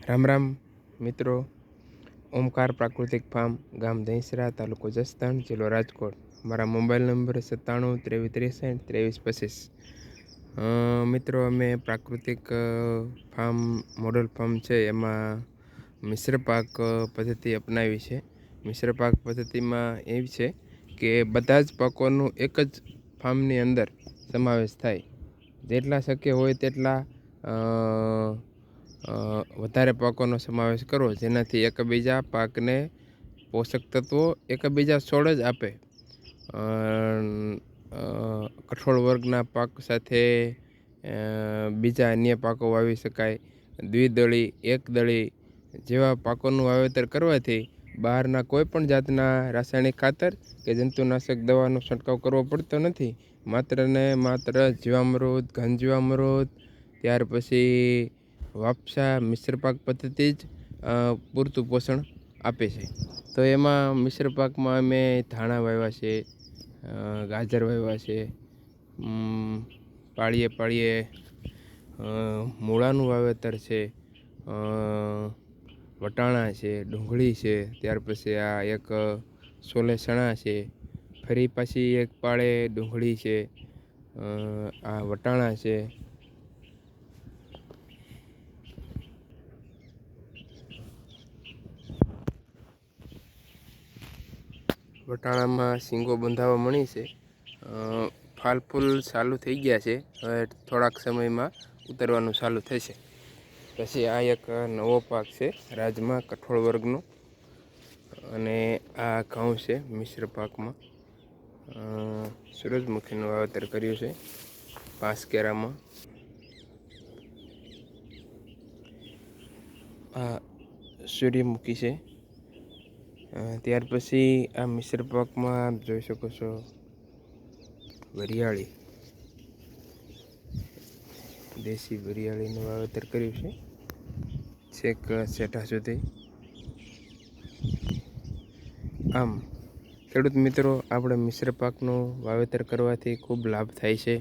રામ રામ મિત્રો, ઓમકાર પ્રાકૃતિક ફાર્મ, ગામ દહીંસરા, તાલુકો જસદણ, જિલ્લો રાજકોટ. મારા મોબાઈલ નંબર 97 2363 2325. મિત્રો, અમે પ્રાકૃતિક ફાર્મ મોડલ ફાર્મ છે એમાં મિશ્ર પાક પદ્ધતિ અપનાવી છે. મિશ્ર પાક પદ્ધતિમાં એવી છે કે બધા જ પાકોનું એક જ ફાર્મની અંદર સમાવેશ થાય. જેટલા શક્ય હોય તેટલા વધારે પાકોનો સમાવેશ કરવો, જેનાથી એકબીજા પાકને પોષક તત્વો એકબીજા છોડ જ આપે. કઠોળ વર્ગના પાક સાથે બીજા અન્ય પાકો વાવી શકાય. દ્વિદળી, એકદળી જેવા પાકોનું વાવેતર કરવાથી બહારના કોઈ પણ જાતના રાસાયણિક ખાતર કે જંતુનાશક દવાનો છંટકાવ કરવો પડતો નથી. માત્ર ને માત્ર જીવામૃત, ઘન જીવામૃત, ત્યાર પછી વાપસા મિશ્ર પાક પદ્ધતિ જ પૂરતું પોષણ આપે છે. તો એમાં મિશ્ર પાકમાં અમે ધાણા વાવ્યા છે, ગાજર વાવ્યા છે, પાળીએ પાળીએ મૂળાનું વાવેતર છે, વટાણા છે, ડુંગળી છે, ત્યાર પછી આ એક સોલે ચણા છે, ફરી પાછી એક પાળે ડુંગળી છે, આ વટાણા છે. વટાણામાં શીંગો બંધાવા મળી છે. ફાલ ફૂલ ચાલુ થઈ ગયા છે. હવે થોડાક સમયમાં ઉતરવાનું ચાલુ થશે. પછી આ એક નવો પાક છે રાજમા કઠોળ વર્ગનો, અને આ ઘઉં છે મિશ્ર પાકમાં. સૂરજમુખીનું વાવેતર કર્યું છે 5 કેરામાં. આ સૂર્યમુખી છે. ત્યાર પછી આ મિશ્ર પાકમાં આપ જોઈ શકો છો વરિયાળી, દેશી વરિયાળીનું વાવેતર કર્યું છે છેક સેઠા સુધી. આમ ખેડૂત મિત્રો, આપણે મિશ્ર પાકનું વાવેતર કરવાથી ખૂબ લાભ થાય છે.